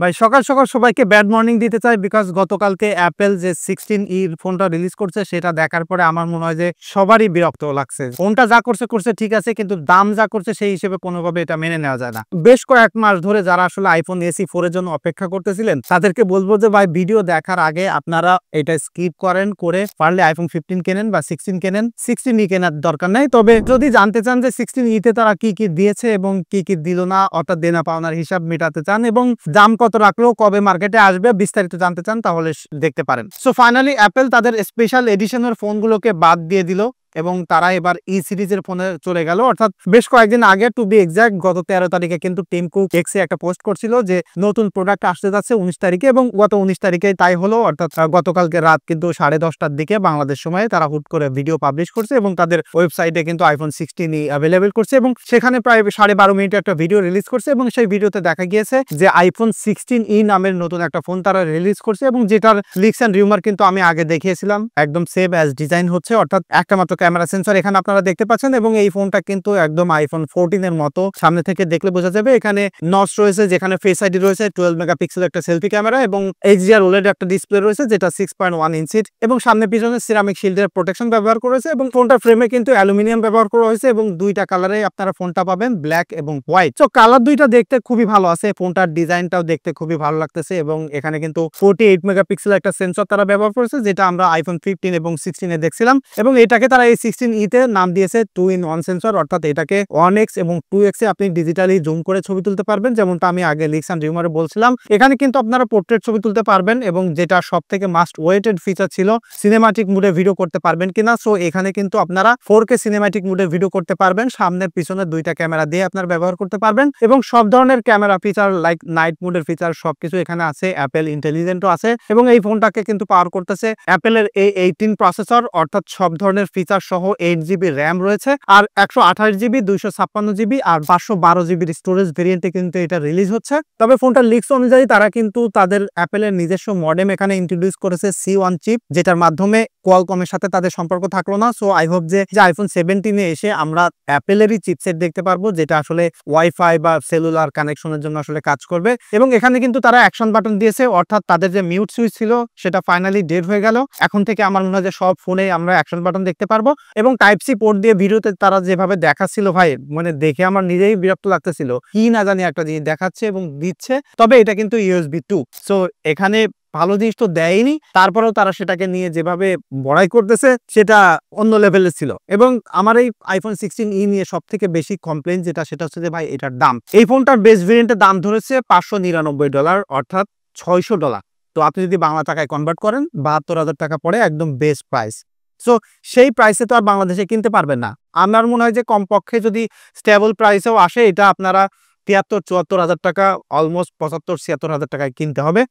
ভাই সকাল সকাল সবাইকে ব্যাড মর্নিং দিতে চাই বিকজ গতকালকে অ্যাপেল যে 16E ফোনটা রিলিজ করছে সেটা দেখার পরে আমার মনে হয় যে সবারই বিরক্ত লাগছে। ফোনটা যা করছে করছে ঠিক আছে, কিন্তু দাম যা করছে সেই হিসেবে কোনোভাবে এটা মেনে নেওয়া যায় না। বেশ কয়েক মাস ধরে যারা আসলে আইফোন SE 4 এর জন্য অপেক্ষা করতেছিলেন তাদেরকে বলবো যে ভাই ভিডিও দেখার আগে আপনারা এটা স্কিপ করেন, করে পারলে আইফোন 15 কেনেন বা 16 কেনেন। 16E কেনার দরকার নাই। তবে যদি জানতে চান যে 16E তে তারা কি কি দিয়েছে এবং কি কি দিল না, অর্থাৎ দেনা পাওনার হিসাব মেটাতে চান এবং দাম কত রাখলো, কবে মার্কেটে আসবে, বিস্তারিত জানতে চান তাহলে দেখতে পারেন। সো ফাইনালি অ্যাপেল তাদের স্পেশাল এডিশনের ফোনগুলোকে বাদ দিয়ে দিল এবং তারা এবার ই সিরিজের ফোনে চলে গেল। অর্থাৎ বেশ কয়েকদিন আগে, টু বি এক্সাক্ট গত 13 তারিখে কিন্তু টিম কুক এক্সে একটা পোস্ট করছিল যে নতুন প্রোডাক্ট আসতে যাচ্ছে 19 তারিখে, এবং গত 19 তারিখে তাই হলো। অর্থাৎ গতকালকে রাত কিন্তু 10:30টার দিকে বাংলাদেশ সময়ে তারা হুট করে ভিডিও পাবলিশ করছে এবং তাদের ওয়েবসাইটে কিন্তু আইফোন 16 অ্যাভেলেবেল করছে এবং সেখানে প্রায় 12.5 মিনিটের একটা ভিডিও রিলিজ করছে এবং সেই ভিডিওতে দেখা গিয়েছে যে আইফোন 16E নামের নতুন একটা ফোন তারা রিলিজ করছে এবং যেটার লিকস এন্ড রিউমার কিন্তু আমি আগে দেখিয়েছিলাম। একদম সেম অ্যাজ ডিজাইন হচ্ছে, অর্থাৎ একটা মাত্র ক্যামেরা সেন্সর এখানে আপনারা দেখতে পাচ্ছেন এবং এই ফোনটা কিন্তু একদম আইফোন 14 এর মতো। সামনে থেকে দেখলে বোঝা যাবে এখানে নচ রয়েছে, যেখানে ফেস আইডি রয়েছে, 12 মেগাপিক্সেল একটা সেলফি ক্যামেরা এবং HDR OLED একটা ডিসপ্লে রয়েছে যেটা 6.1 ইঞ্চির এবং সামনে পিছনে সিরামিক শিল্ডের প্রোটেকশন ব্যবহার করেছে এবং ফোনটার ফ্রেমে কিন্তু অ্যালুমিনিয়াম ব্যবহার করা হয়েছে এবং দুইটা কালারে আপনারা ফোনটা পাবেন, ব্ল্যাক এবং হোয়াইট। সো কালার দুইটা দেখতে খুবই ভালো আছে, ফোনটার ডিজাইনটাও দেখতে খুবই ভালো লাগতেছে এবং এখানে কিন্তু 48 মেগাপিক্সেল একটা সেন্সর তারা ব্যবহার করেছে যেটা আমরা আইফোন 15 এবং 16 এ দেখছিলাম এবং এটাকে তারা এই 16E তে নাম দিয়েছে 2-in-1 সেন্সর। অর্থাৎ এটাকে 1x এবং 2x এ আপনি ডিজিটালি জুম করে ছবি তুলতে পারবেন, যেমনটা আমি আগে লিকস এন্ড রিউমারে বলছিলাম। এখানে কিন্তু আপনারা পোর্ট্রেট ছবি তুলতে পারবেন এবং যেটা সবথেকে মাস্ট ওয়েটেড ফিচার ছিল, সিনেমাটিক মুডে ভিডিও করতে পারবেন কিনা। সো এখানে কিন্তু আপনারা 4K সিনেমাটিক মুডে ভিডিও করতে পারবেন, সামনের পিছনে দুইটা ক্যামেরা দিয়ে আপনারা ব্যবহার করতে পারবেন এবং সব ধরনের ক্যামেরা ফিচার লাইক নাইট মুডের ফিচার সবকিছু এখানে আছে। অ্যাপেল ইন্টেলিজেন্টও আছে এবং এই ফোনটাকে কিন্তু পাওয়ার করতেছে অ্যাপেলের A18 প্রসেসর, অর্থাৎ সব ধরনের ফিচার সহ 8GB র্যাম রয়েছে আর 128GB 256GB আর 512GB স্টোরেজ ভেরিয়েন্টে কিন্তু এটা রিলিজ হচ্ছে। তবে ফোনটার লিক্স অনুযায়ী তারা কিন্তু তাদের অ্যাপেলের নিজস্ব মডেম এখানে ইন্ট্রোডিউস করেছে C1 চিপ, যেটার মাধ্যমে কোয়ালকমের সাথে তাদের সম্পর্ক থাকলো না। সো আই হোপ যে আইফোন 17 এ এসে আমরা অ্যাপেলেরই চিপসেট দেখতে পারবো যেটা আসলে ওয়াইফাই বা সেলুলার কানেকশনের জন্য আসলে কাজ করবে। এবং এখানে কিন্তু তারা অ্যাকশন বাটন দিয়েছে, অর্থাৎ তাদের যে মিউট সুইচ ছিল সেটা ফাইনালি ডেড হয়ে গেল। এখন থেকে আমার মনে হয় যে সব ফোনে আমরা অ্যাকশন বাটন দেখতে পারবো এবং টাইপ সি পোর্ট দিয়ে ভিডিওতে তারা যেভাবে দেখাচ্ছিল ভাই, মানে দেখে আমার নিজেই বিরক্ত লাগতেছিল, কি না জানি একটা জিনিস দেখাচ্ছে এবং দিচ্ছে। তবে এটা কিন্তু USB 2, সো এখানে ভালো জিনিস তো দেয়নি, তারপরেও তারা সেটাকে নিয়ে যেভাবে বড়াই করতেছে সেটা অন্য লেভেলের ছিল। এবং আমার এই আইফোন 16E নিয়ে সব থেকে বেশি কমপ্লেন সেটা হচ্ছে যে ভাই এটার দাম। এই ফোনটার বেস ভেরিয়েন্টের দাম ধরেছে $599, অর্থাৎ $600। তো আপনি যদি বাংলা টাকায় কনভার্ট করেন 72,000 টাকা পড়ে একদম বেস্ট প্রাইস। সো সেই প্রাইসে তো আর বাংলাদেশে কিনতে পারবেন না। আমার মনে হয় যে কমপক্ষে যদি স্টেবল প্রাইসেও আসে এটা আপনারা 73-74,000 টাকা, অলমোস্ট 75-76,000 টাকায় কিনতে হবে।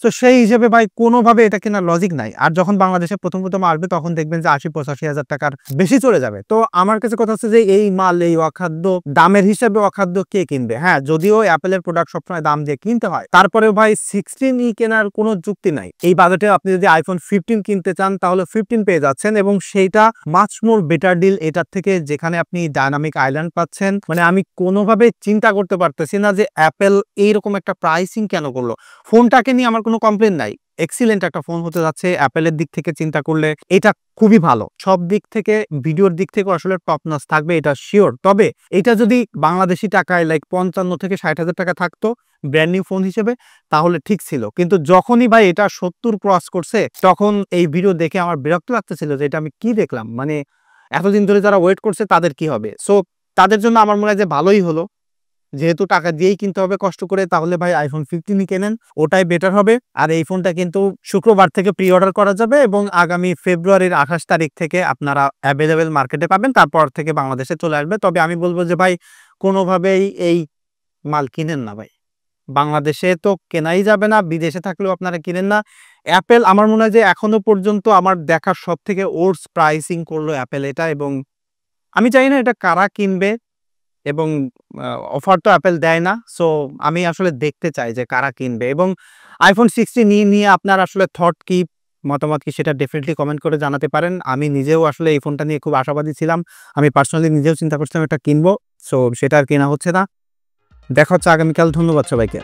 সো সেই হিসেবে ভাই কোনোভাবে এটা কেনার লজিক নাই। আর যখন বাংলাদেশে প্রথম আসবে তখন দেখবেন যে 80-85,000 টাকার বেশি চলে যাবে। তো আমার কাছে কথা হচ্ছে যে এই মাল, এই অখাদ্য দামের হিসাবে অখাদ্য কে কিনবে? হ্যাঁ, যদিও অ্যাপেলের প্রোডাক্ট সবসময় দাম দিয়ে কিনতে হয়, তারপরেও ভাই 16E কেনার কোনো যুক্তি নাই। এই বাজেটে আপনি যদি আইফোন 15 কিনতে চান তাহলে 15 পেয়ে যাচ্ছেন এবং সেইটা মাচ মোর বেটার ডিল এটার থেকে, যেখানে আপনি ডায়নামিক আইল্যান্ড পাচ্ছেন। মানে আমি কোনোভাবে চিন্তা করতে পারতেছি না যে অ্যাপেল এইরকম একটা প্রাইসিং কেন করলো। ফোনটাকে নিয়ে আমার কোনো কমপ্লেন নাই, এক্সিলেন্ট একটা ফোন হতে যাচ্ছে। অ্যাপেলের দিক থেকে চিন্তা করলে এটা খুবই ভালো, সব দিক থেকে, ভিডিওর দিক থেকে আসলে টপ নচ থাকবে এটা শিওর। তবে এটা যদি বাংলাদেশি টাকায় লাইক 55,000-60,000 টাকা থাকতো ব্র্যান্ড নিউ ফোন হিসেবে তাহলে ঠিক ছিল, কিন্তু যখনই ভাই এটা 70 ক্রস করছে তখন এই ভিডিও দেখে আমার বিরক্ত লাগতেছিল যে এটা আমি কি দেখলাম। মানে এতদিন ধরে যারা ওয়েট করছে তাদের কি হবে? সো তাদের জন্য আমার মনে হয় যে ভালোই হলো, যেহেতু টাকা দিয়েই কিনতে হবে কষ্ট করে, তাহলে ভাই আইফোন 15 কেনেন, ওটাই বেটার হবে। আর এই ফোনটা কিন্তু শুক্রবার থেকে প্রি অর্ডার করা যাবে এবং আগামী ফেব্রুয়ারির 28 তারিখ থেকে আপনারা অ্যাভেলেবেল মার্কেটে পাবেন, তারপর থেকে বাংলাদেশে চলে আসবে। তবে আমি বলবো যে ভাই কোনোভাবেই এই মাল কিনেন না ভাই, বাংলাদেশে তো কেনাই যাবে না, বিদেশে থাকলেও আপনারা কিনেন না। অ্যাপেল আমার মনে হয় যে এখনো পর্যন্ত আমার দেখার সব থেকে ওর্স প্রাইসিং করলো অ্যাপেল এটা, এবং আমি চাই না এটা কারা কিনবে এবং অফার তো অ্যাপেল দেয় না। সো আমি আসলে দেখতে চাই যে কারা কিনবে। এবং আইফোন 16 নিয়ে আপনার আসলে থট কি, মতামত কি, সেটা ডেফিনেটলি কমেন্ট করে জানাতে পারেন। আমি নিজেও আসলে এই ফোনটা নিয়ে খুব আশাবাদী ছিলাম, আমি পার্সোনালি নিজেও চিন্তা করছিলাম এটা কিনবো। সো সেটা আর কেনা হচ্ছে না। দেখা হচ্ছে আগামীকাল। ধন্যবাদ সবাইকে।